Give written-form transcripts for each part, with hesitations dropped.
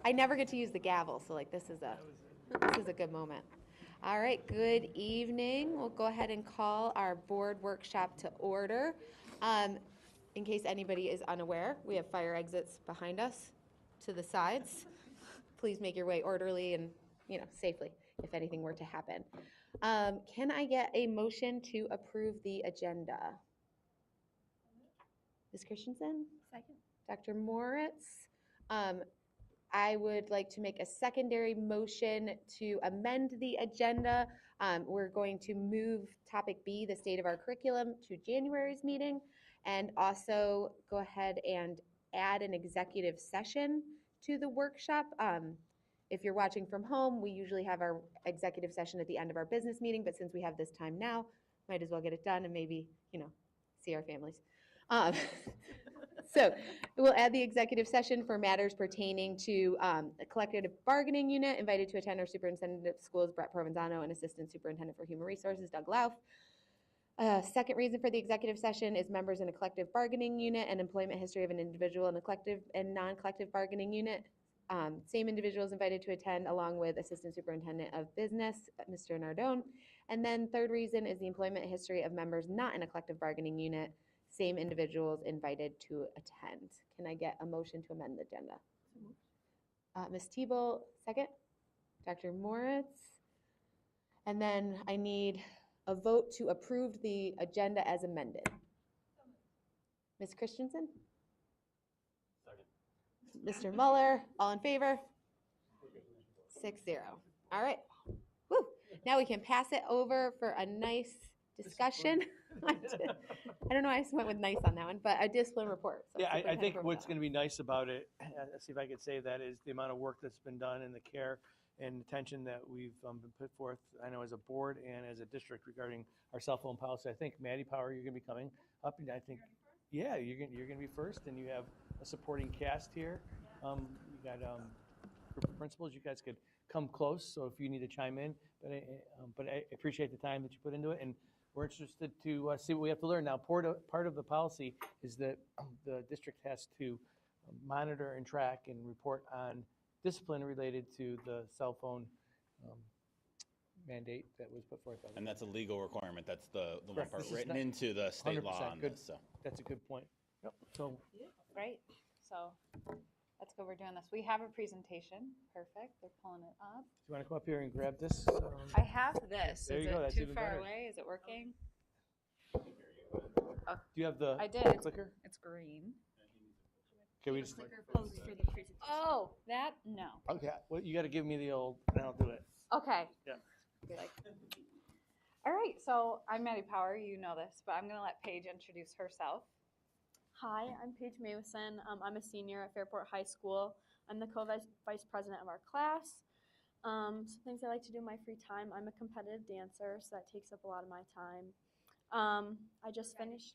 I never get to use the gavel, so like this is a good moment. All right, good evening. We'll go ahead and call our board workshop to order. In case anybody is unaware, we have fire exits behind us to the sides. Please make your way orderly and, safely if anything were to happen. Can I get a motion to approve the agenda? Ms. Christensen? Second. Dr. Moritz? I would like to make a secondary motion to amend the agenda. We're going to move topic B, the state of our curriculum, to January's meeting, and also go ahead and add an executive session to the workshop. If you're watching from home, we usually have our executive session at the end of our business meeting, but since we have this time now, might as well get it done and maybe, see our families. So we'll add the executive session for matters pertaining to a collective bargaining unit. Invited to attend our superintendent of schools, Brett Provenzano, and assistant superintendent for human resources, Doug Lauf. Second reason for the executive session is members in a collective bargaining unit and employment history of an individual in a collective and non-collective bargaining unit. Same individuals invited to attend along with assistant superintendent of business, Mr. Nardone. And then third reason is the employment history of members not in a collective bargaining unit. Same individuals invited to attend. Can I get a motion to amend the agenda? Ms. Thibault, second. Dr. Moritz. And then I need a vote to approve the agenda as amended. Ms. Christensen? Second. Mr. Muller, all in favor? 6-0. All right. Woo. Now we can pass it over for a nice discussion. I don't know why I went with nice on that one, but a discipline report. So yeah, I think what's going to be nice about it, see if I could say that, is the amount of work that's been done and the care and attention that we've been put forth, I know as a board and as a district regarding our cell phone policy. I think Maddie Power, you're going to be coming up, and I think, yeah, you're going to be first, and you have a supporting cast here. You got a group of principals. You guys could come close, so if you need to chime in. But I appreciate the time that you put into it, and we're interested to see what we have to learn. Now, part of the policy is that the district has to monitor and track and report on discipline related to the cell phone mandate that was put forth. And that's a legal requirement. That's the one part This is written not- into the state law on good. this. So That's a good point. Yep. So Great. So that's good. We're doing this. We have a presentation. Perfect. They're pulling it up. do you want to come up here and grab this? I have this. There Is you go. it That's too even far better. away? Is it working? Do you have the I did. clicker? It's green. Can we just? Post for the presentation. Oh, that? No. Okay. Well, you got to give me the old, and I'll do it. Okay. Yeah. Be like, all right. So I'm Maddie Power. You know this, but I'm going to let Paige introduce herself. Hi, I'm Paige Mawson. I'm a senior at Fairport High School. I'm the co-vice president of our class. Some things I like to do in my free time. I'm a competitive dancer, so that takes up a lot of my time. I just finished.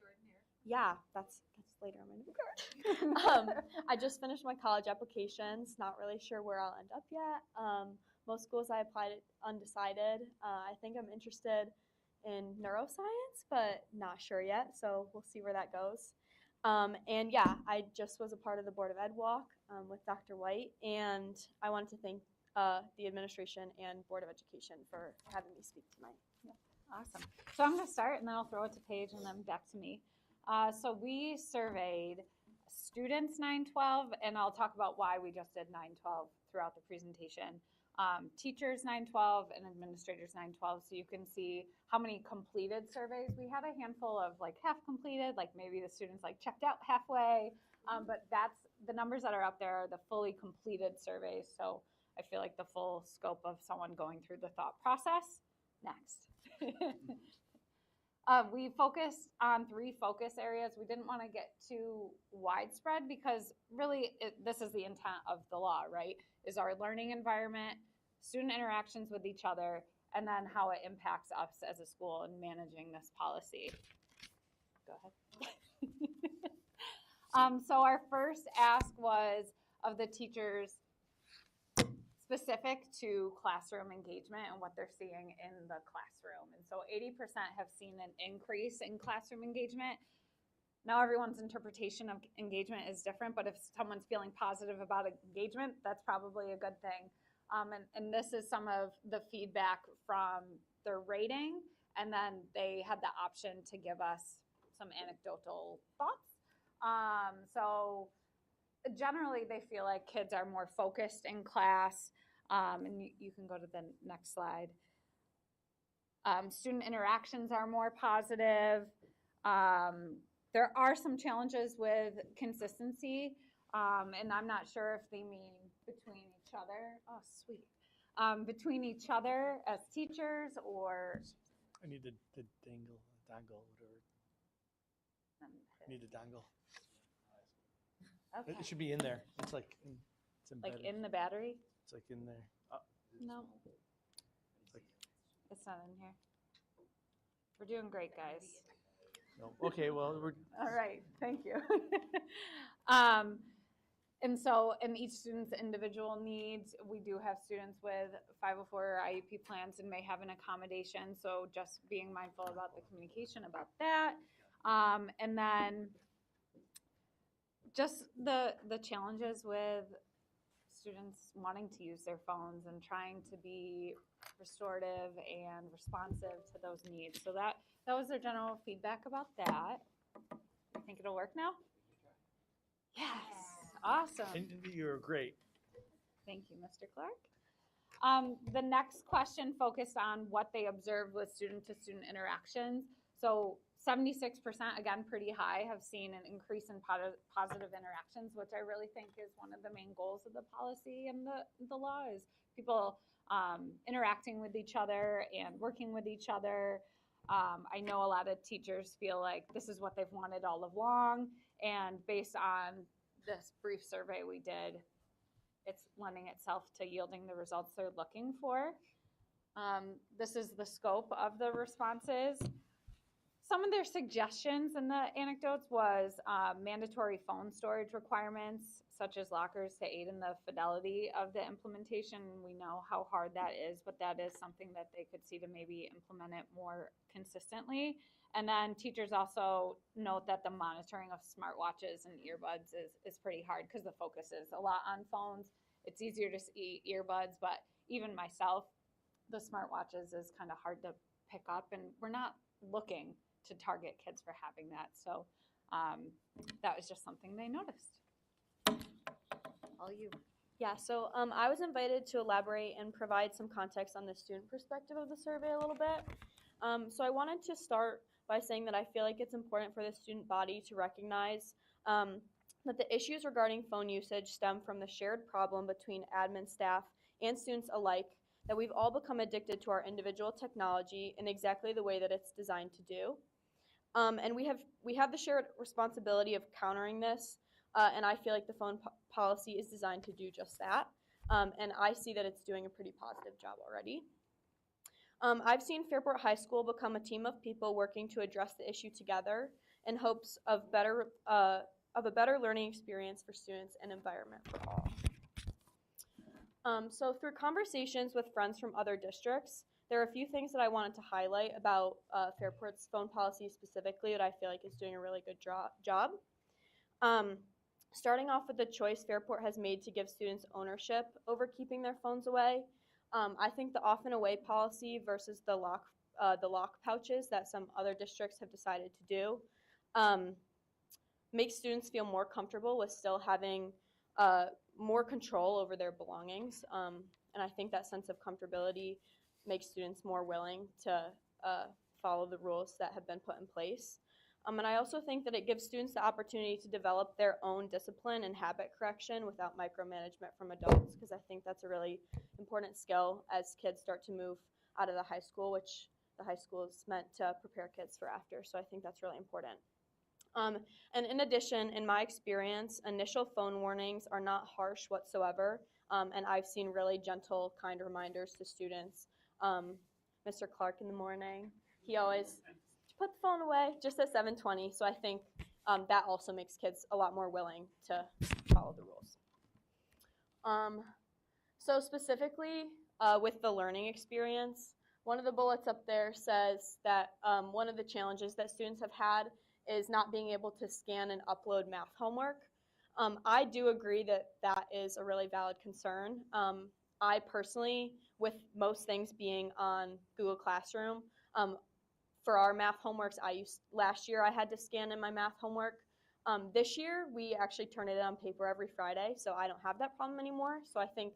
Yeah, that's later on my report. I just finished my college applications. Not really sure where I'll end up yet. Most schools I applied undecided. I think I'm interested in neuroscience, but not sure yet. So we'll see where that goes. And yeah, I just was a part of the Board of Ed Walk with Dr. White, and I wanted to thank the administration and Board of Education for having me speak tonight. Yeah. Awesome. So I'm going to start, and then I'll throw it to Paige, and then back to me. So we surveyed students 912, and I'll talk about why we just did 912 throughout the presentation. Teachers 912 and administrators 912, so you can see how many completed surveys. We had a handful of like half completed, like maybe the students like checked out halfway, but that's the numbers that are up there are the fully completed surveys. So I feel like the full scope of someone going through the thought process. Next. We focused on 3 focus areas. We didn't want to get too widespread because really this is the intent of the law, right? Is our learning environment, student interactions with each other, and then how it impacts us as a school in managing this policy. Go ahead. So our first ask was of the teachers specific to classroom engagement and what they're seeing in the classroom. And so 80% have seen an increase in classroom engagement. Now everyone's interpretation of engagement is different, but if someone's feeling positive about engagement, that's probably a good thing. And this is some of the feedback from their rating, and then they had the option to give us some anecdotal thoughts. So generally they feel like kids are more focused in class, and you can go to the next slide. Student interactions are more positive. There are some challenges with consistency, and I'm not sure if they mean between each other. Oh, sweet. Between each other as teachers, or I need the dongle, whatever. I need the dongle. okay. It should be in there. It's like, it's embedded. Like in the battery? It's like in there. No, Like, it's not in here. We're doing great, guys. no. Okay, well, we're, All right, thank you. And so in each student's individual needs, we do have students with 504 or IEP plans and may have an accommodation. So just being mindful about the communication about that. And then just the challenges with students wanting to use their phones and trying to be restorative and responsive to those needs. So that was their general feedback about that. I think it'll work now? Yes, awesome. and you're great. Thank you, Mr. Clark. The next question focused on what they observed with student-to-student interactions. So 76%, again, pretty high, have seen an increase in positive interactions, which I really think is one of the main goals of the policy and the law is people interacting with each other and working with each other. I know a lot of teachers feel like this is what they've wanted all along, and based on this brief survey we did, it's lending itself to yielding the results they're looking for. This is the scope of the responses. Some of their suggestions in the anecdotes was mandatory phone storage requirements, such as lockers, to aid in the fidelity of the implementation. We know how hard that is, but that is something that they could see to maybe implement it more consistently. And then teachers also note that the monitoring of smartwatches and earbuds is pretty hard because the focus is a lot on phones. It's easier to see earbuds, but even myself, the smartwatches is kind of hard to pick up, and we're not looking to target kids for having that. So that was just something they noticed. All you. Yeah, so I was invited to elaborate and provide some context on the student perspective of the survey a little bit. So I wanted to start by saying that I feel like it's important for the student body to recognize that the issues regarding phone usage stem from the shared problem between admin staff and students alike, that we've all become addicted to our individual technology in exactly the way that it's designed to do. And we have the shared responsibility of countering this, and I feel like the phone policy is designed to do just that. And I see that it's doing a pretty positive job already. I've seen Fairport High School become a team of people working to address the issue together in hopes of a better learning experience for students and environment for all. So through conversations with friends from other districts, there are a few things that I wanted to highlight about Fairport's phone policy specifically that I feel like is doing a really good job. Starting off with the choice Fairport has made to give students ownership over keeping their phones away. I think the off and away policy versus the lock pouches that some other districts have decided to do makes students feel more comfortable with still having more control over their belongings. And I think that sense of comfortability makes students more willing to follow the rules that have been put in place. And I also think that it gives students the opportunity to develop their own discipline and habit correction without micromanagement from adults, because I think that's a really important skill as kids start to move out of the high school, which the high school is meant to prepare kids for after. So I think that's really important. And in addition, in my experience, initial phone warnings are not harsh whatsoever, and I've seen really gentle, kind reminders to students. Mr. Clark in the morning, he always put the phone away just at 7:20, so I think that also makes kids a lot more willing to follow the rules. So specifically with the learning experience, one of the bullets up there says that one of the challenges that students have had is not being able to scan and upload math homework. I do agree that that is a really valid concern. I personally, with most things being on Google Classroom, for our math homeworks, last year I had to scan in my math homework. This year we actually turn it in on paper every Friday, so I don't have that problem anymore. So I think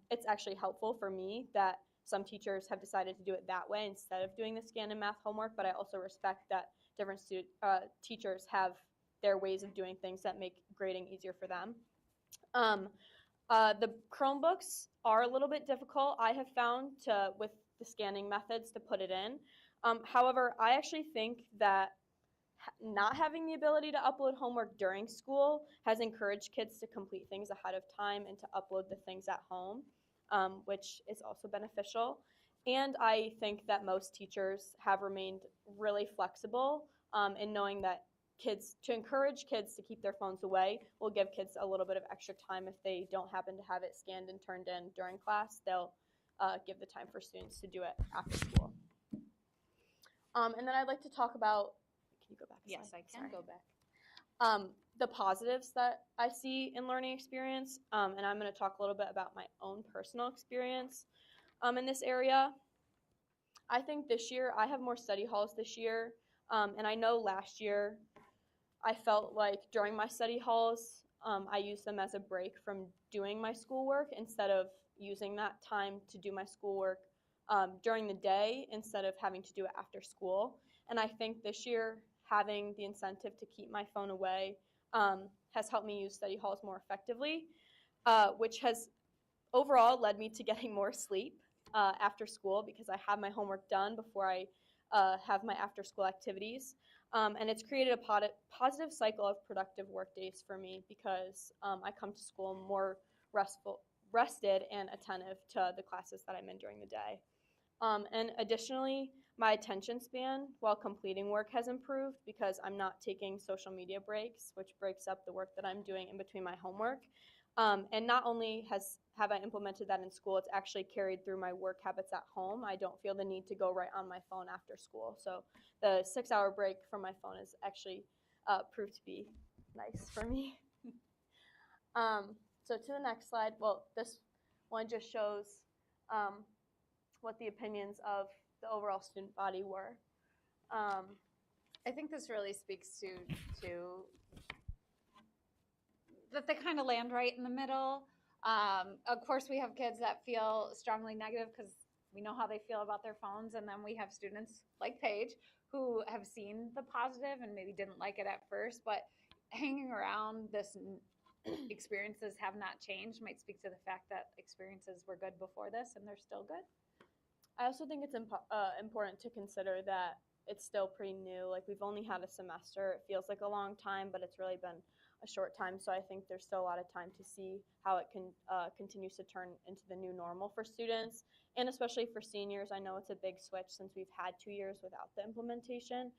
it's actually helpful for me that some teachers have decided to do it that way instead of doing the scan and math homework, but I also respect that different teachers have their ways of doing things that make grading easier for them. The Chromebooks are a little bit difficult, I have found, with the scanning methods to put it in. However, I actually think that not having the ability to upload homework during school has encouraged kids to complete things ahead of time and to upload the things at home, which is also beneficial. And I think that most teachers have remained really flexible in knowing that to encourage kids to keep their phones away will give kids a little bit of extra time. If they don't happen to have it scanned and turned in during class, they'll give the time for students to do it after school. And then I'd like to talk about, can you go back a Yes, slide? I can Sorry. go back. The positives that I see in learning experience, and I'm going to talk a little bit about my own personal experience in this area. I think this year, I have more study halls this year, and I know last year I felt like during my study halls, I used them as a break from doing my schoolwork instead of using that time to do my schoolwork during the day instead of having to do it after school. And I think this year, having the incentive to keep my phone away has helped me use study halls more effectively, which has overall led me to getting more sleep after school because I have my homework done before I have my after school activities. And it's created a positive cycle of productive work days for me because I come to school more rested and attentive to the classes that I'm in during the day. And additionally, my attention span while completing work has improved because I'm not taking social media breaks, which breaks up the work that I'm doing in between my homework. And not only have I implemented that in school, it's actually carried through my work habits at home. I don't feel the need to go right on my phone after school. So the 6-hour break from my phone has actually proved to be nice for me. So to the next slide, well, this one just shows what the opinions of the overall student body were. I think this really speaks to that they kind of land right in the middle. Of course, we have kids that feel strongly negative because we know how they feel about their phones, and then we have students like Paige who have seen the positive and maybe didn't like it at first, but hanging around this experiences have not changed might speak to the fact that experiences were good before this and they're still good. I also think it's important to consider that it's still pretty new. Like, we've only had a semester. It feels like a long time, but it's really been a short time. So I think there's still a lot of time to see how it can continues to turn into the new normal for students, and especially for seniors. I know it's a big switch since we've had 2 years without the implementation.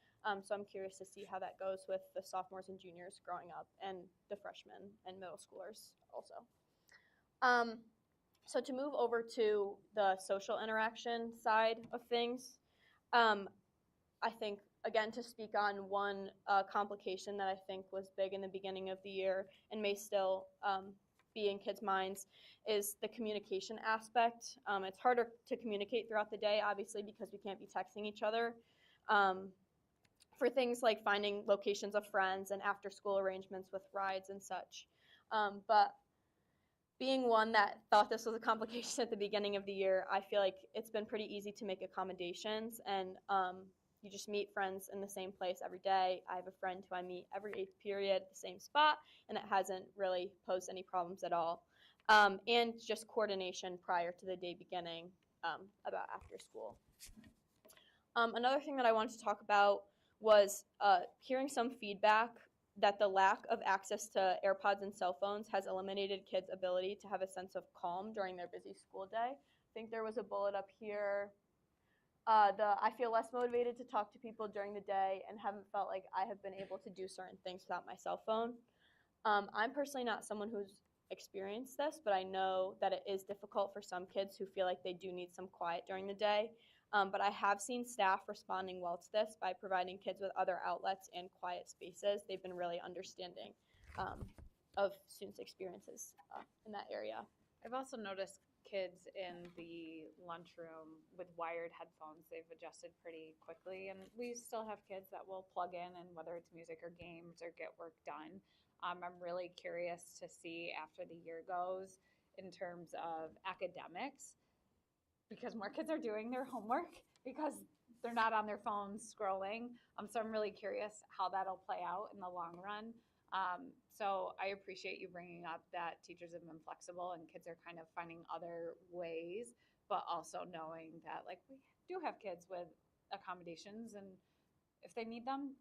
So I'm curious to see how that goes with the sophomores and juniors growing up and the freshmen and middle schoolers also. So to move over to the social interaction side of things, I think, again, to speak on one complication that I think was big in the beginning of the year and may still be in kids' minds is the communication aspect. It's harder to communicate throughout the day, obviously, because we can't be texting each other. For things like finding locations of friends and after-school arrangements with rides and such. But being one that thought this was a complication at the beginning of the year, I feel like it's been pretty easy to make accommodations, and you just meet friends in the same place every day. I have a friend who I meet every 8th period, the same spot, and it hasn't really posed any problems at all. And just coordination prior to the day beginning about after school. Another thing that I wanted to talk about was hearing some feedback that the lack of access to AirPods and cell phones has eliminated kids' ability to have a sense of calm during their busy school day. I think there was a bullet up here. I feel less motivated to talk to people during the day and haven't felt like I have been able to do certain things without my cell phone. I'm personally not someone who's experienced this, but I know that it is difficult for some kids who feel like they do need some quiet during the day. But I have seen staff responding well to this by providing kids with other outlets and quiet spaces. They've been really understanding of students' experiences in that area. I've also noticed kids in the lunchroom with wired headphones. They've adjusted pretty quickly, and we still have kids that will plug in, and whether it's music or games or get work done. I'm really curious to see after the year goes in terms of academics, because more kids are doing their homework because they're not on their phones scrolling. So I'm really curious how that'll play out in the long run. So I appreciate you bringing up that teachers have been flexible and kids are kind of finding other ways, but also knowing that like we do have kids with accommodations, and if they need them,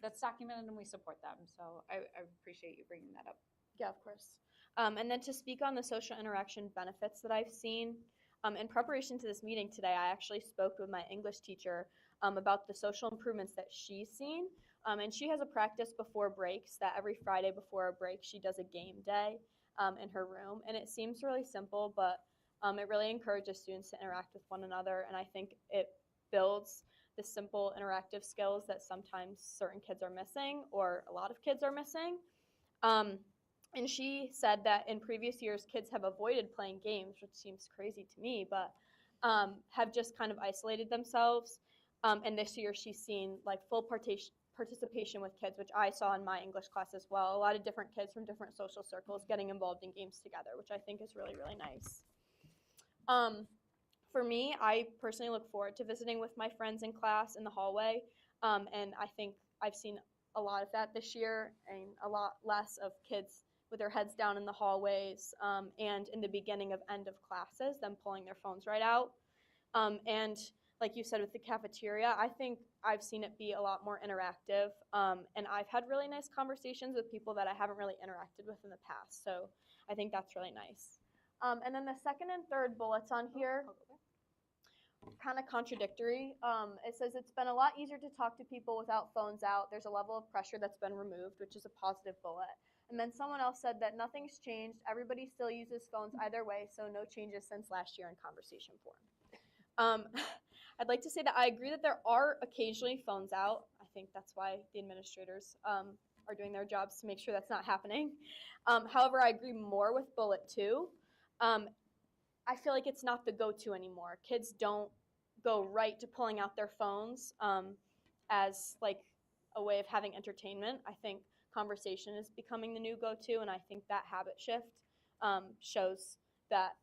that's documented and we support them. So I appreciate you bringing that up. Yeah, of course. And then to speak on the social interaction benefits that I've seen, in preparation to this meeting today, I actually spoke with my English teacher about the social improvements that she's seen. And she has a practice before breaks that every Friday before a break, she does a game day in her room. And it seems really simple, but it really encourages students to interact with one another. And I think it builds the simple interactive skills that sometimes certain kids are missing, or a lot of kids are missing. And she said that in previous years, kids have avoided playing games, which seems crazy to me, but have just kind of isolated themselves. And this year she's seen like full participation with kids, which I saw in my English class as well. A lot of different kids from different social circles getting involved in games together, which I think is really, really nice. For me, I personally look forward to visiting with my friends in class in the hallway. And I think I've seen a lot of that this year, and a lot less of kids with their heads down in the hallways and in the beginning of end of classes, them pulling their phones right out. And like you said with the cafeteria, I think I've seen it be a lot more interactive. And I've had really nice conversations with people that I haven't really interacted with in the past. So I think that's really nice. And then the second and third bullets on here, kind of contradictory. It says it's been a lot easier to talk to people without phones out. There's a level of pressure that's been removed, which is a positive bullet. And then someone else said that nothing's changed. Everybody still uses phones either way, so no changes since last year in conversation form. I'd like to say that I agree that there are occasionally phones out. I think that's why the administrators are doing their jobs to make sure that's not happening. However, I agree more with bullet 2. I feel like it's not the go-to anymore. Kids don't go right to pulling out their phones as like a way of having entertainment. I think conversation is becoming the new go-to, and I think that habit shift shows that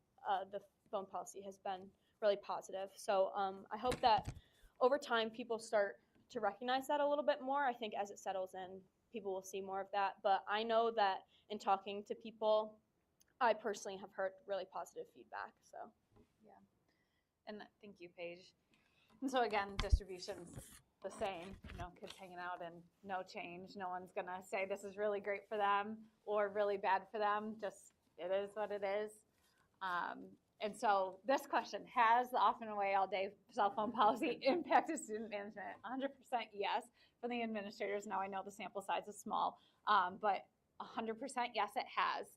the phone policy has been really positive. So I hope that over time people start to recognize that a little bit more. I think as it settles in, people will see more of that. But I know that in talking to people, I personally have heard really positive feedback. So Yeah. And thank you, Paige. And so again, distribution's the same, kids hanging out and no change. No one's gonna say this is really great for them or really bad for them. Just it is what it is. And so this question, has the off and away all day cell phone policy impacted student management? 100% yes for the administrators. Now I know the sample size is small, but 100% yes, it has.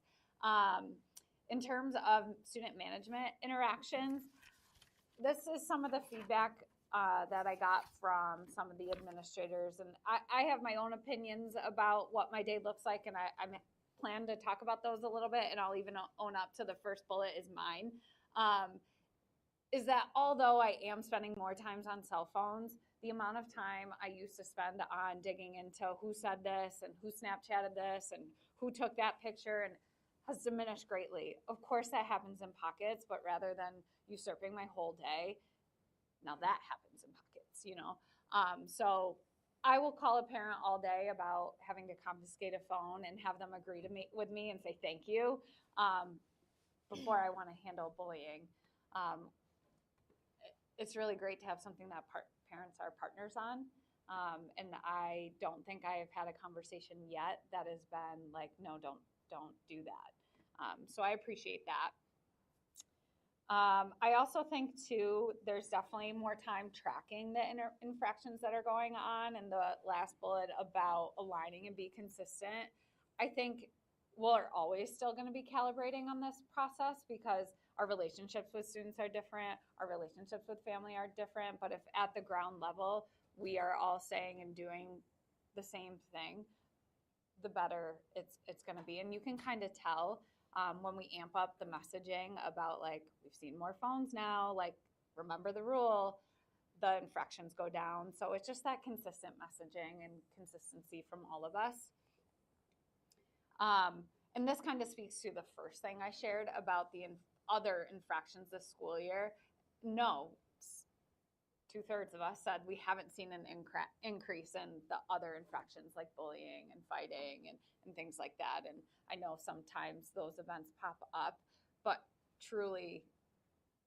In terms of student management interactions, this is some of the feedback that I got from some of the administrators. And I have my own opinions about what my day looks like, and I plan to talk about those a little bit, and I'll even own up to the first bullet is mine. Is that although I am spending more times on cell phones, the amount of time I used to spend on digging into who said this and who Snapchatted this and who took that picture and has diminished greatly. Of course that happens in pockets, but rather than usurping my whole day, now that happens in pockets, So I will call a parent all day about having to confiscate a phone and have them agree to meet with me and say thank you before I want to handle bullying. It's really great to have something that parents are partners on. And I don't think I have had a conversation yet that has been like, no, don't do that. So I appreciate that. I also think too, there's definitely more time tracking the infractions that are going on, and the last bullet about aligning and be consistent. I think we're always still going to be calibrating on this process because our relationships with students are different, our relationships with family are different, but if at the ground level we are all saying and doing the same thing, the better it's going to be. And you can kind of tell when we amp up the messaging about, like, we've seen more phones now, like, remember the rule, the infractions go down. So it's just that consistent messaging and consistency from all of us. And this kind of speaks to the first thing I shared about the other infractions this school year. No, 2/3 of us said we haven't seen an increase in the other infractions like bullying and fighting and things like that. And I know sometimes those events pop up, but truly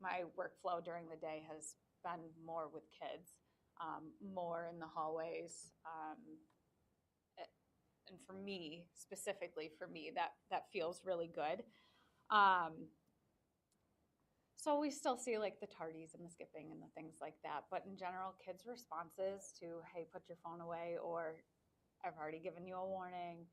my workflow during the day has been more with kids, more in the hallways. And for me, specifically for me, that feels really good. So we still see like the tardies and the skipping and the things like that. But in general, kids' responses to, hey, put your phone away, or I've already given you a warning,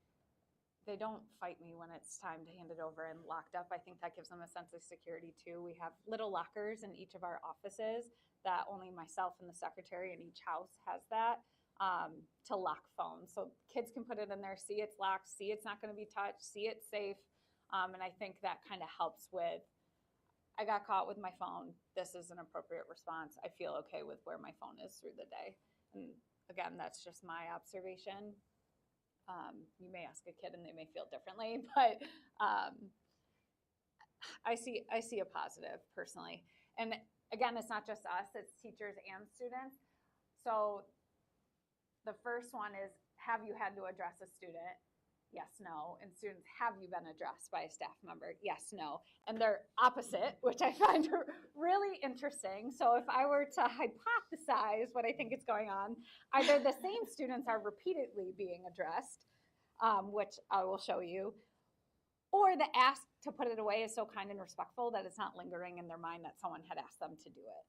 they don't fight me when it's time to hand it over and locked up. I think that gives them a sense of security too. We have little lockers in each of our offices that only myself and the secretary in each house has that, to lock phones. So kids can put it in there, see it's locked, see it's not going to be touched, see it's safe. And I think that kind of helps with, I got caught with my phone. This is an appropriate response. I feel okay with where my phone is through the day. And again, that's just my observation. You may ask a kid and they may feel differently, but I see a positive personally. And again, it's not just us, it's teachers and students. So the first one is, have you had to address a student? Yes, no. And students, have you been addressed by a staff member? Yes, no. And they're opposite, which I find really interesting. So if I were to hypothesize what I think is going on, either the same students are repeatedly being addressed, which I will show you, or the ask to put it away is so kind and respectful that it's not lingering in their mind that someone had asked them to do it.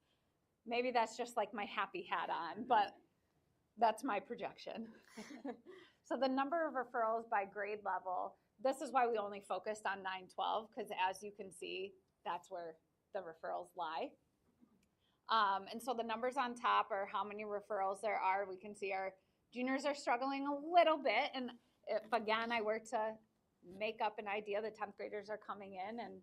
Maybe that's just like my happy hat on, but that's my projection. So the number of referrals by grade level, this is why we only focused on 9-12, because as you can see, that's where the referrals lie. And so the numbers on top are how many referrals there are. We can see our juniors are struggling a little bit. And if, again, I were to make up an idea, the 10th graders are coming in and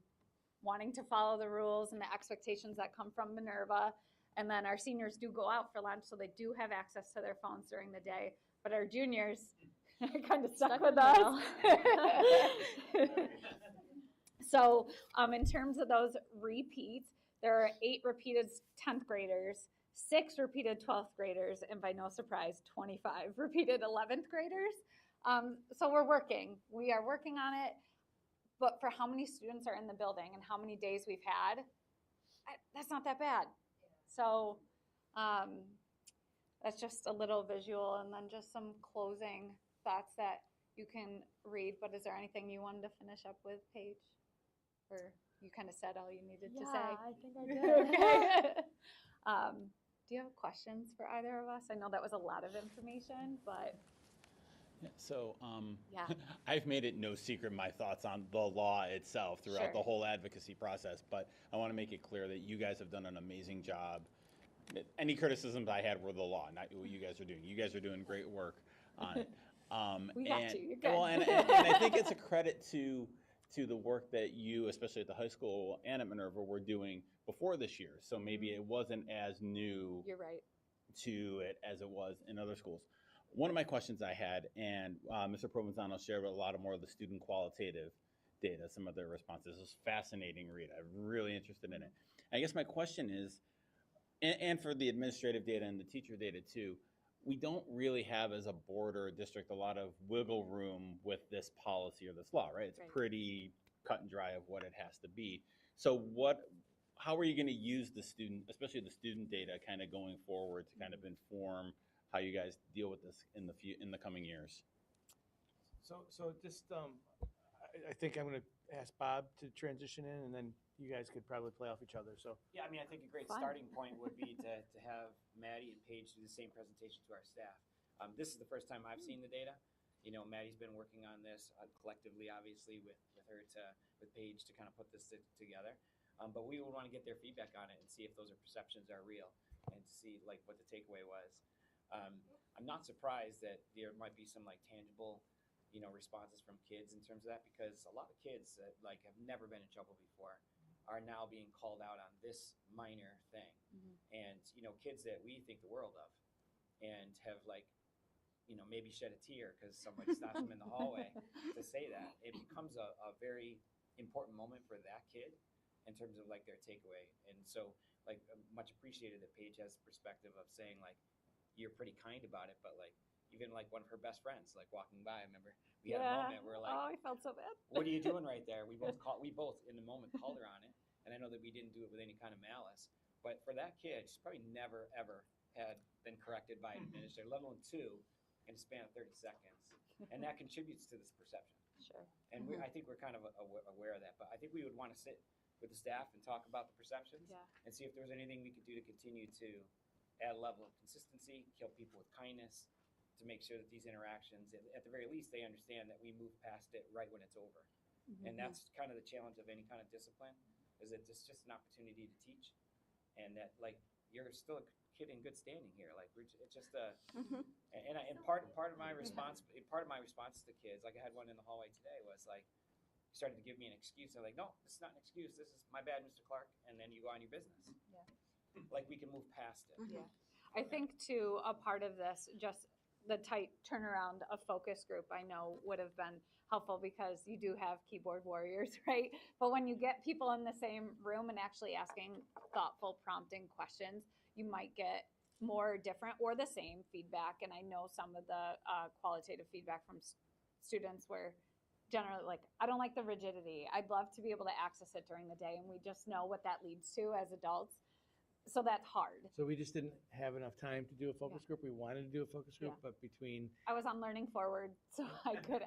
wanting to follow the rules and the expectations that come from Minerva. And then our seniors do go out for lunch, so they do have access to their phones during the day. But our juniors are kind of stuck with us. So in terms of those repeats, there are 8 repeated 10th graders, 6 repeated 12th graders, and by no surprise, 25 repeated 11th graders. So we are working on it. But for how many students are in the building and how many days we've had, that's not that bad. So that's just a little visual, and then just some closing thoughts that you can read. But is there anything you wanted to finish up with, Paige? Or you kind of said all you needed to say? Yeah, I think I did. Okay. Do you have questions for either of us? I know that was a lot of information, but. Yeah, so Yeah. I've made it no secret my thoughts on the law itself throughout Sure. the whole advocacy process, but I want to make it clear that you guys have done an amazing job. Any criticisms I had were the law, not what you guys are doing. You guys are doing great work on it. We have to. You're good. Well, and I think it's a credit to the work that you, especially at the high school and at Minerva, were doing before this year. So maybe it wasn't as new You're right. to it as it was in other schools. One of my questions I had, and Mr. Provenzano shared a lot more of the student qualitative data, some of their responses. It was fascinating read. I'm really interested in it. I guess my question is, and for the administrative data and the teacher data too, we don't really have, as a board or a district, a lot of wiggle room with this policy or this law, right? It's Right. pretty cut and dry of what it has to be. So how are you going to use the student, especially the student data, kind of going forward to kind of inform how you guys deal with this in the coming years? So just, I think I'm going to ask Bob to transition in, and then you guys could probably play off each other. So Yeah, I mean, I think a great Fun. starting point would be to have Maddie and Paige do the same presentation to our staff. This is the first time I've seen the data. You know, Maddie's been working on this collectively, obviously, with her with Paige to kind of put this together. But we would want to get their feedback on it and see if those perceptions are real and see like what the takeaway was. I'm not surprised that there might be some like tangible, responses from kids in terms of that, because a lot of kids that like have never been in trouble before are now being called out on this minor thing. And, kids that we think the world of and have like, maybe shed a tear because somebody stopped them in the hallway to say that. It becomes a very important moment for that kid in terms of like their takeaway. And so like much appreciated that Paige has perspective of saying like, you're pretty kind about it, but like even like one of her best friends, like walking by, I remember we had a moment where like, oh, I felt so bad. what are you doing right there? We both in the moment called her on it. And I know that we didn't do it with any kind of malice, but for that kid, she's probably never ever had been corrected by an administrator, let alone two in a span of 30 seconds. And that contributes to this perception. Sure. And I think we're kind of aware of that, but I think we would want to sit with the staff and talk about the perceptions and see if there was anything we could do to continue to add a level of consistency, kill people with kindness, to make sure that these interactions, at the very least, they understand that we move past it right when it's over. And that's kind of the challenge of any kind of discipline, is that it's just an opportunity to teach, and that like you're still a kid in good standing here. Like it's just and part of my response, to the kids, like I had one in the hallway today, was like started to give me an excuse. They're like, no, this is not an excuse. This is my bad, Mr. Clark, and then you go on your business. Yeah. Like we can move past it. Yeah. I think too, a part of this, just the tight turnaround of focus group, I know would have been helpful because you do have keyboard warriors, right? But when you get people in the same room and actually asking thoughtful, prompting questions, you might get more different or the same feedback. And I know some of the qualitative feedback from students were generally like, I don't like the rigidity. I'd love to be able to access it during the day. And we just know what that leads to as adults. So that's hard. So we just didn't have enough time to do a focus group. We wanted to do a focus group, but between. I was on Learning Forward, so I couldn't.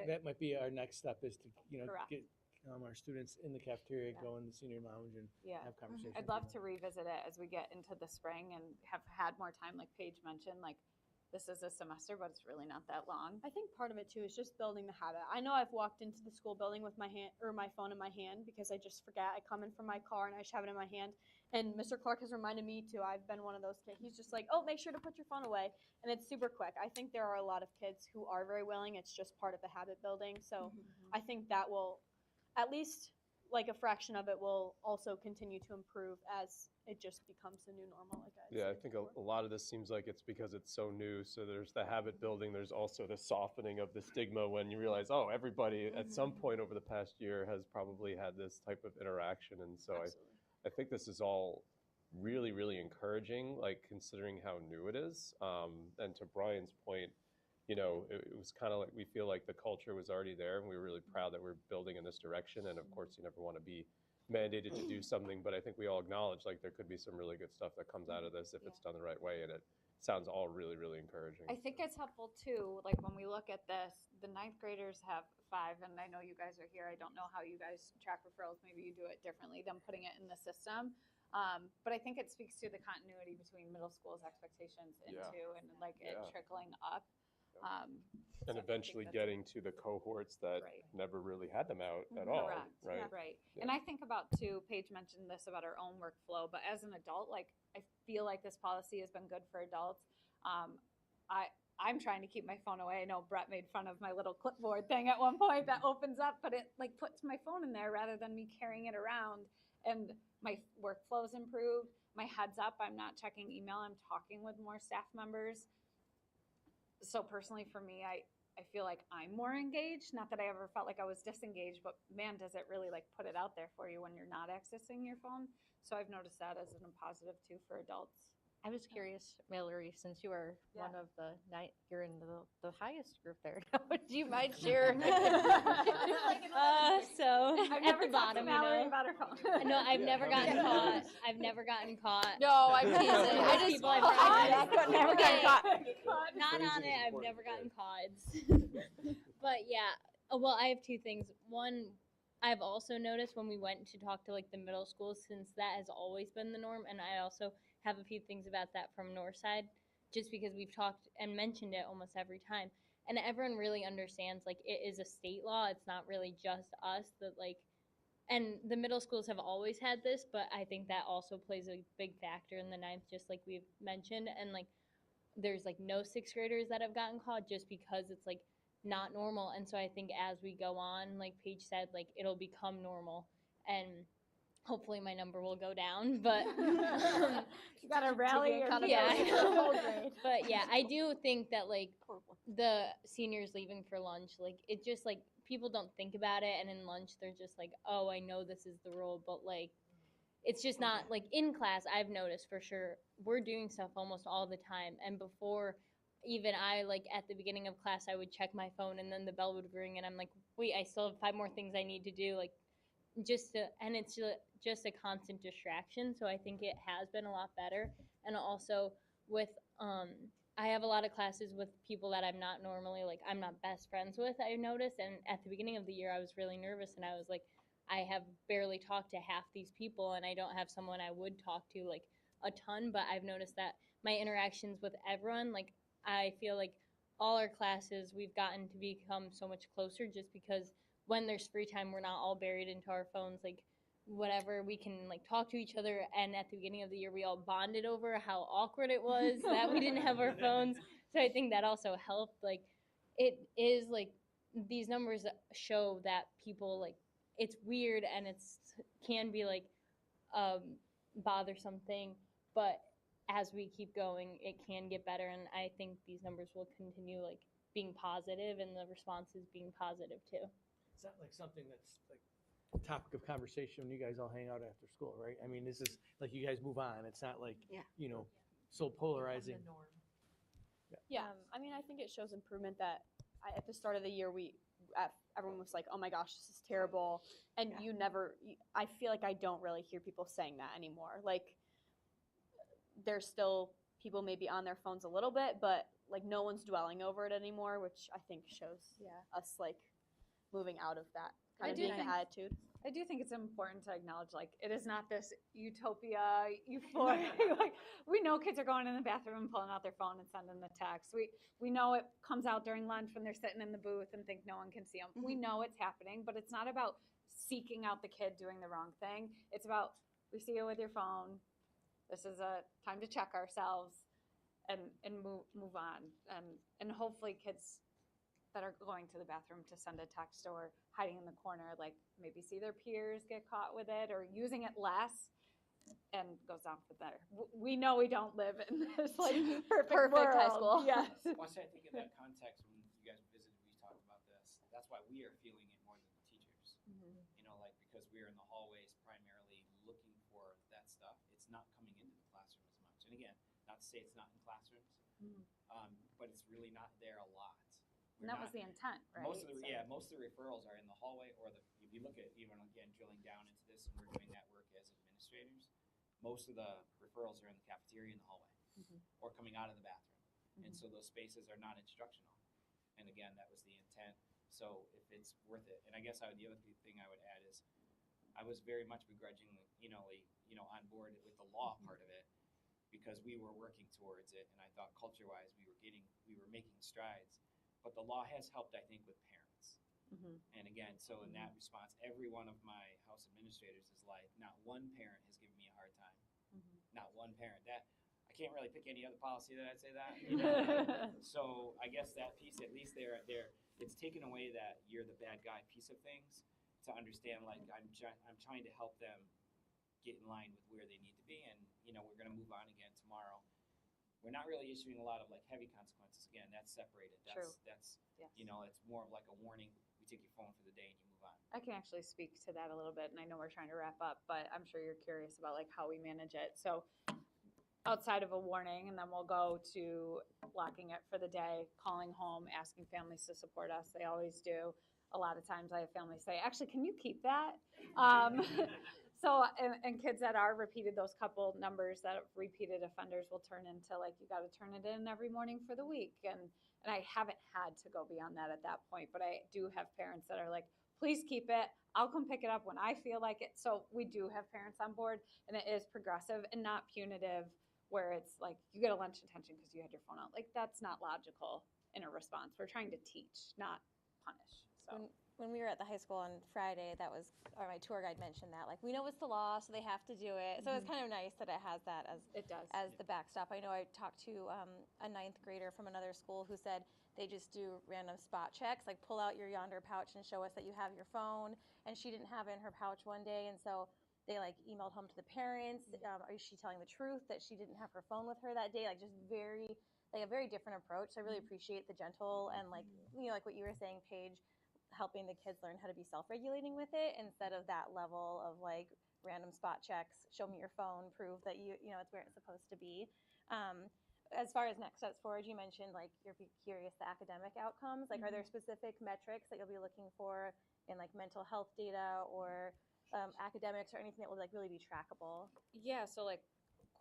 That might be our next step, is to, Correct. get our students in the cafeteria, go in the senior lounge and have conversations. I'd love to revisit it as we get into the spring and have had more time, like Paige mentioned, like this is a semester, but it's really not that long. I think part of it too is just building the habit. I know I've walked into the school building with my phone in my hand because I just forget. I come in from my car and I just have it in my hand. And Mr. Clark has reminded me too. I've been one of those kids. He's just like, oh, make sure to put your phone away. And it's super quick. I think there are a lot of kids who are very willing. It's just part of the habit building. So I think that will, at least like a fraction of it, will also continue to improve as it just becomes the new normal. I think a lot of this seems like it's because it's so new. So there's the habit building. There's also the softening of the stigma when you realize, oh, everybody at some point over the past year has probably had this type of interaction. And so I think this is all really, really encouraging, like considering how new it is. And to Brian's point, it was kind of like we feel like the culture was already there, and we were really proud that we're building in this direction. And of course, you never want to be mandated to do something, but I think we all acknowledge like there could be some really good stuff that comes out of this if it's done the right way, and it sounds all really, really encouraging. I think it's helpful too, like when we look at this, the ninth graders have 5, and I know you guys are here. I don't know how you guys track referrals. Maybe you do it differently than putting it in the system. But I think it speaks to the continuity between middle school's expectations into and like it trickling up. And eventually getting to the cohorts that never really had them out at all. Right. And I think about too, Paige mentioned this about our own workflow, but as an adult, like I feel like this policy has been good for adults. I'm trying to keep my phone away. I know Brett made fun of my little clipboard thing at one point that opens up, but it like puts my phone in there rather than me carrying it around. And my workflow's improved. My head's up. I'm not checking email. I'm talking with more staff members. So personally for me, I feel like I'm more engaged. Not that I ever felt like I was disengaged, but man, does it really like put it out there for you when you're not accessing your phone. So I've noticed that as a positive too for adults. I was curious, Mallory, since you are one of the you're in the highest group there. Do you mind sharing? So at the bottom, about her phone. No, I've never gotten caught. I've never gotten caught. No, I'm teasing. I just people I've never gotten caught. Not on it. I've never gotten caught. But yeah, well, I have 2 things. One, I've also noticed when we went to talk to like the middle schools, since that has always been the norm, and I also have a few things about that from Northside, just because we've talked and mentioned it almost every time. And everyone really understands, like, it is a state law. It's not really just us that, like, and the middle schools have always had this, but I think that also plays a big factor in the ninth, just like we've mentioned. And like, there's like no sixth graders that have gotten caught just because it's like not normal. And so I think as we go on, like Paige said, like it'll become normal, and hopefully my number will go down. But You gotta rally your yeah, I kids. know. But yeah, I do think that like the seniors leaving for lunch, like it just like people don't think about it, and in lunch they're just like, oh, I know this is the rule, but like it's just not like in class. I've noticed for sure we're doing stuff almost all the time, and before even I like at the beginning of class I would check my phone, and then the bell would ring and I'm like, wait, I still have 5 more things I need to do, like and it's just a constant distraction. So I think it has been a lot better. And also with I have a lot of classes with people that I'm not normally like I'm not best friends with, I noticed. And at the beginning of the year I was really nervous, and I was like, I have barely talked to half these people, and I don't have someone I would talk to like a ton. But I've noticed that my interactions with everyone, like I feel like all our classes we've gotten to become so much closer, just because when there's free time we're not all buried into our phones, like whatever, we can like talk to each other. And at the beginning of the year we all bonded over how awkward it was that we didn't have our phones. So I think that also helped. Like it is like these numbers show that people like it's weird, and it's can be like bothersome thing, but as we keep going it can get better. And I think these numbers will continue like being positive, and the responses being positive too. It's not like something that's like a topic of conversation when you guys all hang out after school, right? I mean, this is like you guys move on. It's not like, you know, so polarizing. Yeah, I mean, I think it shows improvement that at the start of the year, everyone was like, oh my gosh, this is terrible. And I feel like I don't really hear people saying that anymore. Like, there's still people maybe on their phones a little bit, but like no one's dwelling over it anymore, which I think shows us like moving out of that kind of being the attitude. I do think it's important to acknowledge, like, it is not this utopia, euphoria. Like, we know kids are going in the bathroom and pulling out their phone and sending the text. We know it comes out during lunch when they're sitting in the booth and think no one can see them. Mm-hmm. We know it's happening, but it's not about seeking out the kid doing the wrong thing. It's about, we see you with your phone. This is a time to check ourselves and move on. And hopefully kids that are going to the bathroom to send a text or hiding in the corner, like maybe see their peers get caught with it or using it less, and goes down for better. We know we don't live in this like perfect world. High school. Yes. Once I think of that context when you guys visited, we talked about this. That's why we are feeling it more than the teachers. Mm-hmm. You know, like because we're in the hallways primarily looking for that stuff. It's not coming into the classroom as much. And again, not to say it's not in classrooms, but it's really not there a lot. And that was the intent, right? Most of the referrals are in the hallway, or if you look at even again drilling down into this, and we're doing that work as administrators. Most of the referrals are in the cafeteria in the hallway, or coming out of the bathroom, and so those spaces are not instructional. And again, that was the intent. So if it's worth it, and I guess the other thing I would add is, I was very much begrudgingly, on board with the law part of it, because we were working towards it, and I thought culture-wise we were making strides. But the law has helped, I think, with parents. Mm-hmm. And again, so in that response, every one of my house administrators is like, not one parent has given me a hard time. Mm-hmm. Not one parent. That I can't really pick any other policy that I'd say that. You know? So I guess that piece, at least there, it's taken away that you're the bad guy piece of things, to understand like I'm trying to help them get in line with where they need to be, and we're going to move on again tomorrow. We're not really issuing a lot of like heavy consequences. Again, that's separated. That's yes. It's more of like a warning. We take your phone for the day and you move on. I can actually speak to that a little bit, and I know we're trying to wrap up, but I'm sure you're curious about like how we manage it. So outside of a warning, and then we'll go to locking it for the day, calling home, asking families to support us. They always do. A lot of times I have families say, actually, can you keep that? So, and kids that are repeated, those couple numbers that repeated offenders will turn into like, you got to turn it in every morning for the week. And I haven't had to go beyond that at that point, but I do have parents that are like, please keep it. I'll come pick it up when I feel like it. So we do have parents on board, and it is progressive and not punitive, where it's like, you get a lunch detention because you had your phone out. Like, that's not logical in a response. We're trying to teach, not punish. So when we were at the high school on Friday, or my tour guide mentioned that, like, we know it's the law, so they have to do it. So it's kind of nice that it has that It does. as the backstop. I know I talked to a ninth grader from another school who said they just do random spot checks, like pull out your yonder pouch and show us that you have your phone. And she didn't have it in her pouch one day, and so they like emailed home to the parents. Is she telling the truth that she didn't have her phone with her that day? Like, just a very different approach. So I really appreciate the gentle and, like, like what you were saying, Paige, helping the kids learn how to be self-regulating with it instead of that level of like random spot checks, show me your phone, prove that it's where it's supposed to be. As far as next steps forward, you mentioned like you're curious the academic outcomes. Like, are there specific metrics that you'll be looking for in like mental health data or academics or anything that will like really be trackable? Yeah, so like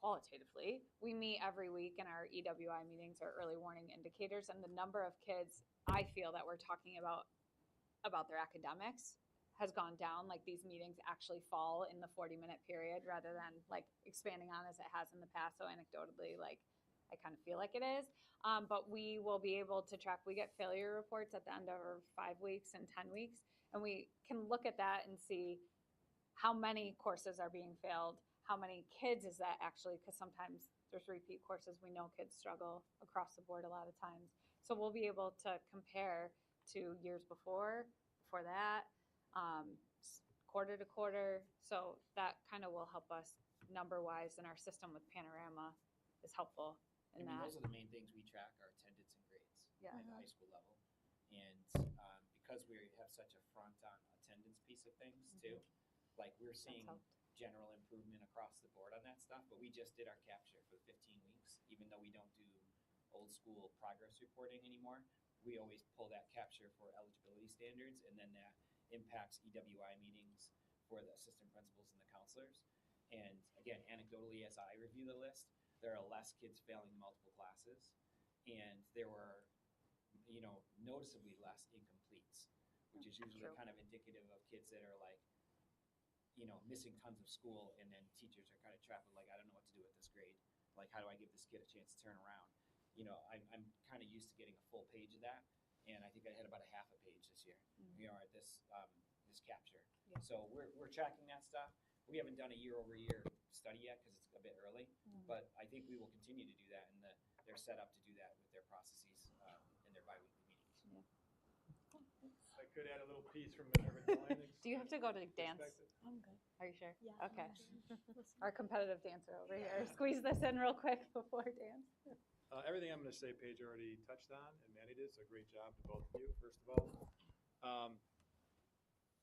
qualitatively, we meet every week in our EWI meetings, or early warning indicators, and the number of kids I feel that we're talking about their academics has gone down. Like, these meetings actually fall in the 40-minute period rather than like expanding on as it has in the past. So anecdotally, like, I kind of feel like it is. But we will be able to track, we get failure reports at the end of our 5 weeks and 10 weeks, and we can look at that and see how many courses are being failed, how many kids is that actually, because sometimes there's repeat courses. We know kids struggle across the board a lot of times. So we'll be able to compare to years before that, quarter to quarter. So that kind of will help us number-wise, and our system with Panorama is helpful in that. Those are the main things we track, are attendance and grades Yeah. at the high school level. And because we have such a front on attendance piece of things too, like, we're seeing helped. general improvement across the board on that stuff, but we just did our capture for 15 weeks. Even though we don't do old school progress reporting anymore, we always pull that capture for eligibility standards, and then that impacts EWI meetings for the assistant principals and the counselors. And again, anecdotally, as I review the list, there are less kids failing multiple classes, and there were, noticeably less incompletes, which is usually kind of indicative of kids that are like, missing tons of school, and then teachers are kind of trapped with like, I don't know what to do with this grade. Like, how do I give this kid a chance to turn around? I'm kind of used to getting a full page of that, and I think I had about a half a page this year. At this capture. Yeah. So we're tracking that stuff. We haven't done a year-over-year study yet because it's a bit early, but I think we will continue to do that, and they're set up to do that with their processes in their biweekly meetings. I could add a little piece from Minerva Dynamics. Do you have to go to dance? I'm good. Are you sure? Yeah. Okay. Our competitive dancer over here. Squeeze this in real quick before dance. Everything I'm going to say, Paige already touched on, and Manny did, so great job to both of you, first of all.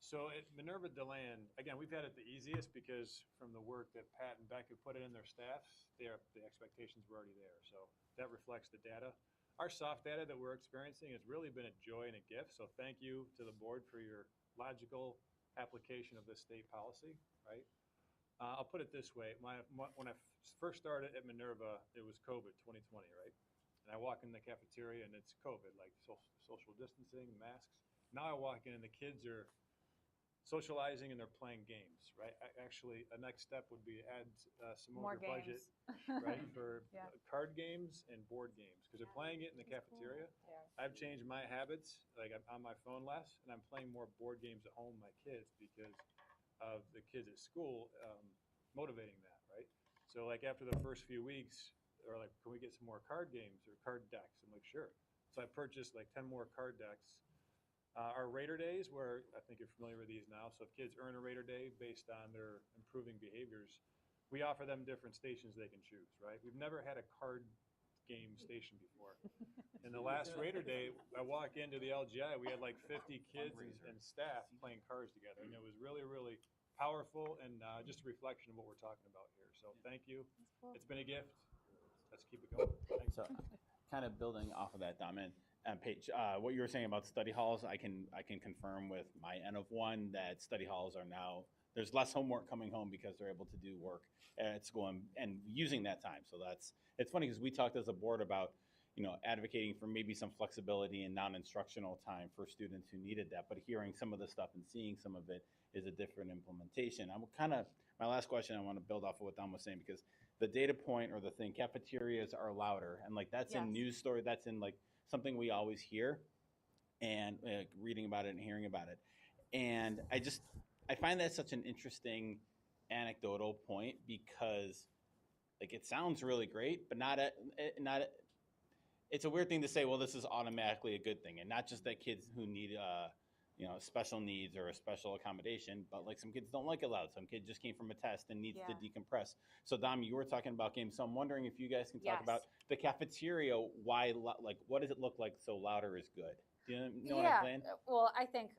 So at Minerva DeLand, again, we've had it the easiest because from the work that Pat and Beck have put in their staff, the expectations were already there. So that reflects the data. Our soft data that we're experiencing has really been a joy and a gift. So thank you to the board for your logical application of this state policy, right? I'll put it this way. When I first started at Minerva, it was COVID 2020, right? And I walk in the cafeteria and it's COVID, like social distancing, masks. Now I walk in and the kids are socializing and they're playing games, right? Actually, a next step would be add some more More budget, games. right, for Yeah. card games and board games, because they're playing it in the cafeteria. Yeah. I've changed my habits, like I'm on my phone less, and I'm playing more board games at home with my kids because of the kids at school motivating that, right? So like after the first few weeks, they're like, can we get some more card games or card decks? I'm like, sure. So I purchased like 10 more card decks. Our Raider Days, where I think you're familiar with these now, so if kids earn a Raider Day based on their improving behaviors, we offer them different stations they can choose, right? We've never had a card game station before. In the last Raider Day, I walk into the LGI, we had like 50 kids and staff playing cards together, and it was really, really powerful and just a reflection of what we're talking about here. So thank you. It's been a gift. Let's keep it going. Thanks. So, kind of building off of that, Dom, and Paige, what you were saying about study halls, I can confirm with my N of 1 that study halls are now, there's less homework coming home because they're able to do work at school and using that time. So it's funny because we talked as a board about, advocating for maybe some flexibility and non-instructional time for students who needed that, but hearing some of the stuff and seeing some of it is a different implementation. My last question, I want to build off of what Dom was saying, because the data point or the thing, cafeterias are louder, and like that's Yes. in news story, that's in like something we always hear. and reading about it and hearing about it. And I find that such an interesting anecdotal point because like it sounds really great, but it's a weird thing to say, well, this is automatically a good thing. And not just that kids who need special needs or a special accommodation, but like some kids don't like it loud. Some kid just came from a test and needs to decompress. So Dom, you were talking about games. So I'm wondering if you guys can talk about the cafeteria. Why, like, what does it look like so louder is good? Do you know what I'm saying? Well, I think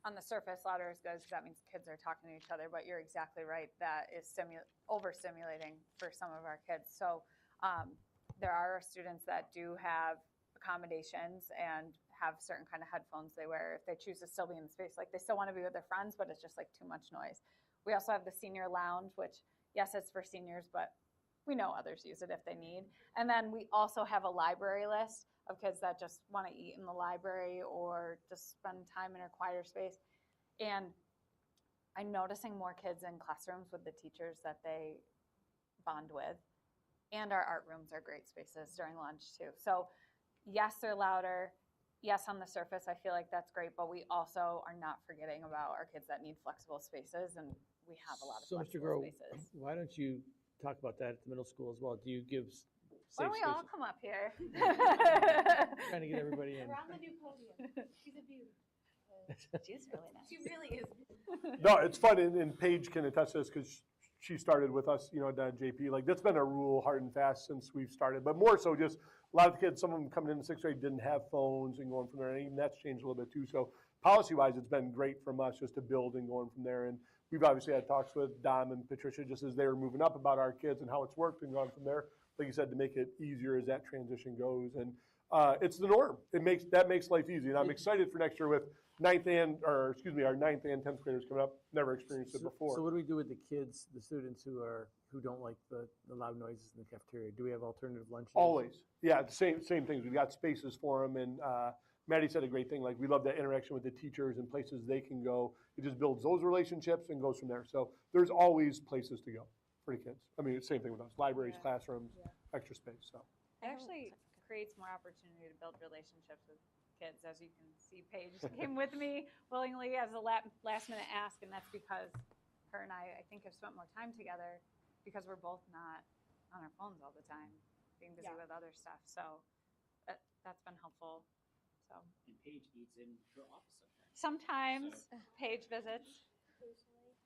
on the surface, louder is good because that means kids are talking to each other. But you're exactly right. That is overstimulating for some of our kids. So there are students that do have accommodations and have certain kind of headphones they wear if they choose to still be in the space. Like they still want to be with their friends, but it's just like too much noise. We also have the senior lounge, which yes, it's for seniors, but we know others use it if they need. And then we also have a library list of kids that just want to eat in the library or just spend time in a quieter space. And I'm noticing more kids in classrooms with the teachers that they bond with. And our art rooms are great spaces during lunch too. So yes, they're louder. Yes, on the surface, I feel like that's great, but we also are not forgetting about our kids that need flexible spaces, and we have a lot of So, Mr. flexible Groh, spaces. why don't you talk about that at the middle school as well? Do you give Why safe don't we all spaces? come up here? Trying to get everybody in. Around the new podium. She's a beauty. She's really nice. She really is. No, it's fun, and Paige can attest to this because she started with us, down at JP. Like that's been a rule hard and fast since we've started, but more so just a lot of the kids, some of them coming in the 6th grade didn't have phones and going from there, and even that's changed a little bit too. So policy-wise, it's been great from us just to build and going from there. And we've obviously had talks with Dom and Patricia just as they were moving up about our kids and how it's worked and gone from there. Like you said, to make it easier as that transition goes. And it's the norm. That makes life easy. And I'm excited for next year with our 9th and 10th graders coming up. Never experienced it before. So what do we do with the kids, the students who don't like the loud noises in the cafeteria? Do we have alternative lunches? Always. Yeah, the same things. We've got spaces for them. And Maddie said a great thing. Like we love that interaction with the teachers and places they can go. It just builds those relationships and goes from there. So there's always places to go for the kids. I mean, same thing with us. Libraries, classrooms, extra space. So It actually creates more opportunity to build relationships with kids. As you can see, Paige came with me willingly as a last minute ask, and that's because her and I think, have spent more time together because we're both not on our phones all the time, being busy with other stuff. So that's been helpful. So And Paige eats in her office sometimes Paige visits.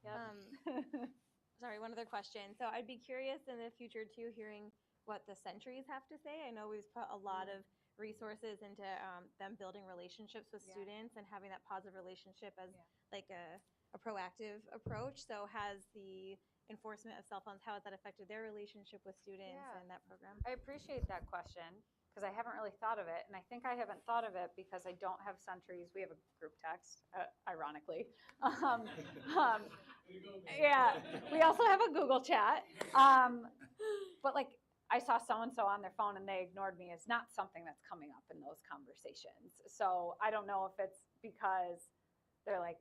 Yep. Sorry, one other question. So I'd be curious in the future too, hearing what the centuries have to say. I know we've put a lot of resources into them building relationships with students and having that positive relationship as like a proactive approach. So has the enforcement of cell phones, how has that affected their relationship with students and that program? I appreciate that question because I haven't really thought of it. And I think I haven't thought of it because I don't have centuries. We have a group text, ironically. Yeah, we also have a Google chat. But like, I saw so-and-so on their phone and they ignored me is not something that's coming up in those conversations. So I don't know if it's because they're like,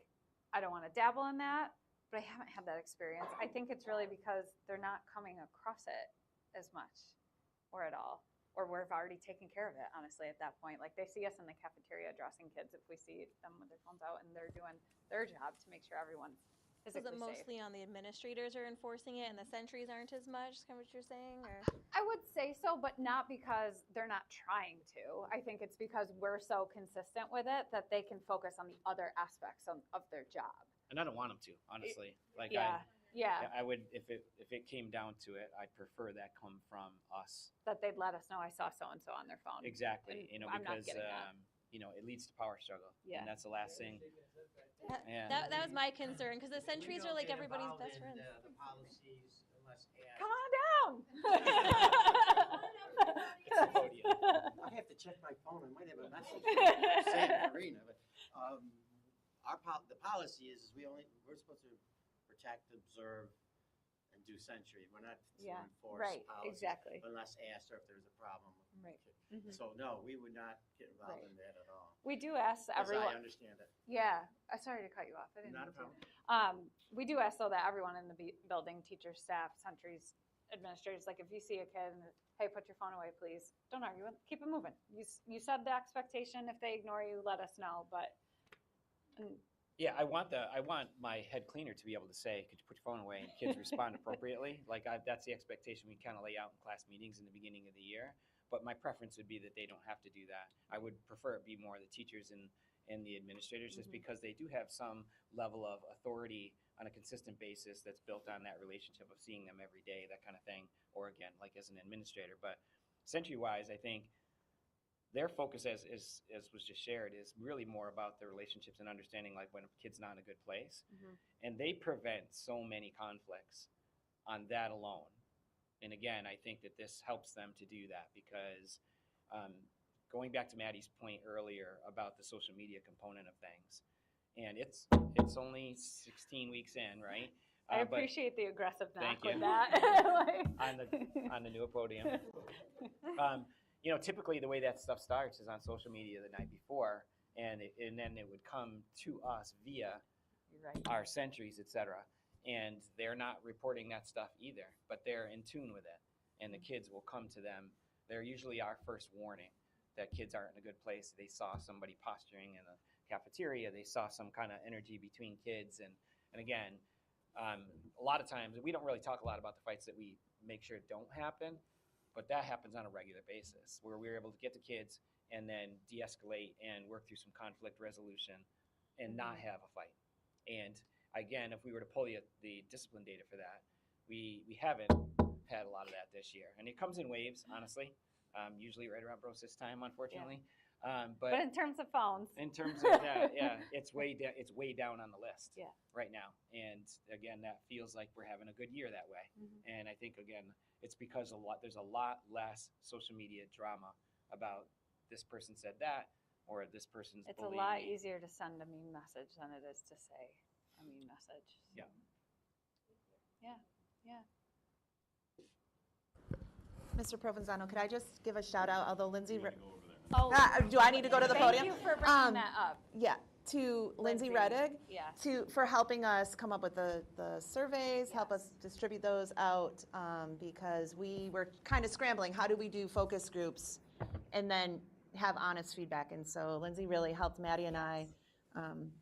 I don't want to dabble in that, but I haven't had that experience. I think it's really because they're not coming across it as much or at all. Or we've already taken care of it, honestly, at that point. Like they see us in the cafeteria addressing kids if we see them with their phones out and they're doing their job to make sure everyone's Is physically it mostly safe. on the administrators are enforcing it and the centuries aren't as much? Is kind of what you're saying? Or? I would say so, but not because they're not trying to. I think it's because we're so consistent with it that they can focus on the other aspects of their job. And I don't want them to, honestly. Like Yeah. I would, if it came down to it, I'd prefer that come from us. That they'd let us know I saw so-and-so on their phone. Exactly. And I'm not Because getting that. it leads to power struggle. Yeah. And that's the last thing. Yeah. That was my concern because the centuries are like everybody's best friends. The policies unless asked. Come on down. It's a podium. I have to check my phone. I might have a message. Same Karina, but the policy is we're supposed to protect, observe, and do century. We're not to enforce right, policies exactly. unless asked or if there's a problem. Right. So no, we would not get involved in that at all. We do ask As everyone. I understand it. Yeah, sorry to cut you off. I didn't Not a mean problem. to. We do ask though that everyone in the building, teachers, staff, sentries, administrators, like if you see a kid and, hey, put your phone away, please, don't argue with, keep it moving. You set the expectation. If they ignore you, let us know. But Yeah, I want my head cleaner to be able to say, "Could you put your phone away?" and kids respond appropriately. That's the expectation we kind of lay out in class meetings in the beginning of the year. But my preference would be that they don't have to do that. I would prefer it be more the teachers and the administrators, just because they do have some level of authority on a consistent basis that's built on that relationship of seeing them every day, that kind of thing. Or again, like as an administrator. But Century-wise, I think their focus, as was just shared, is really more about the relationships and understanding like when a kid's not in a good place. And they prevent so many conflicts on that alone. And again, I think that this helps them to do that because going back to Maddie's point earlier about the social media component of things, and it's only 16 weeks in, right? I appreciate the aggressive knock thank you. with that. on the new podium. You know, typically the way that stuff starts is on social media the night before, and then it would come to us via our Centuries, et cetera. And they're not reporting that stuff either, but they're in tune with it. And the kids will come to them. They're usually our first warning that kids aren't in a good place. They saw somebody posturing in a cafeteria. They saw some kind of energy between kids. And again, a lot of times, we don't really talk a lot about the fights that we make sure don't happen, but that happens on a regular basis where we're able to get the kids and then de-escalate and work through some conflict resolution and not have a fight. And again, if we were to pull the discipline data for that, we haven't had a lot of that this year. And it comes in waves, honestly, usually right around Brosis time, unfortunately. But in terms of phones. In terms of that, yeah, it's way down on the list right now. And again, that feels like we're having a good year that way. And I think, again, it's because there's a lot less social media drama about this person said that or this person's It's bullying a lot me. easier to send a mean message than it is to say a mean message. Yeah. Yeah. Mr. Provenzano, could I just give a shout out, although Lindsay, Oh, do I need to go to the podium? Thank you for bringing that up. Yeah, to Lindsay Reddig, for helping us come up with the surveys, help us distribute those out, because we were kind of scrambling. How do we do focus groups and then have honest feedback? And so Lindsay really helped Maddie and I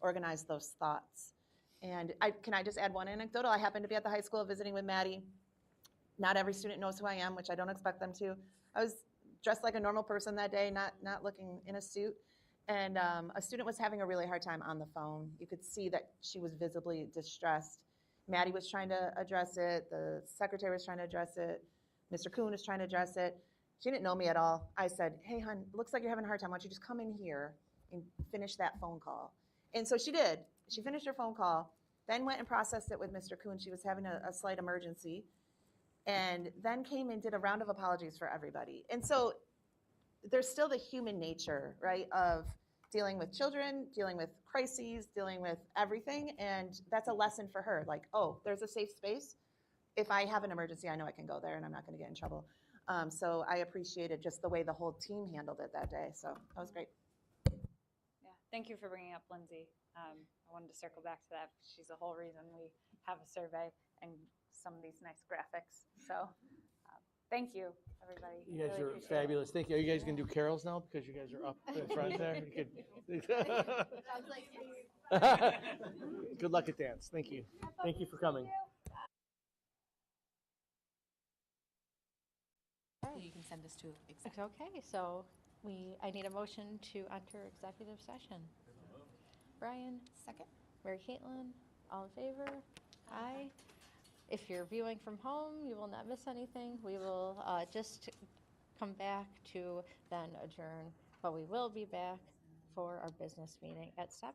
organize those thoughts. And can I just add one anecdotal? I happened to be at the high school visiting with Maddie. Not every student knows who I am, which I don't expect them to. I was dressed like a normal person that day, not looking in a suit. And a student was having a really hard time on the phone. You could see that she was visibly distressed. Maddie was trying to address it. The secretary was trying to address it. Mr. Kuhn was trying to address it. She didn't know me at all. I said, hey, hon, looks like you're having a hard time. Why don't you just come in here and finish that phone call? And so she did. She finished her phone call, then went and processed it with Mr. Kuhn. She was having a slight emergency. And then came and did a round of apologies for everybody. And so there's still the human nature, right, of dealing with children, dealing with crises, dealing with everything. And that's a lesson for her. Like, oh, there's a safe space. If I have an emergency, I know I can go there and I'm not going to get in trouble. So I appreciated just the way the whole team handled it that day. So that was great. Yeah, thank you for bringing up Lindsay. I wanted to circle back to that. She's the whole reason we have a survey and some of these nice graphics. So thank you, everybody. You guys Really are appreciate fabulous. Thank you. Are you guys going to do carols now because you guys are up in front there? Sounds like Good luck at dance. Thank you. Thank you for coming. You can send us to executive. Okay, so I need a motion to enter executive session. Brian, second. Mary Caitlin, all in favor? Aye. If you're viewing from home, you will not miss anything. We will just come back to then adjourn, but we will be back for our business meeting at 7.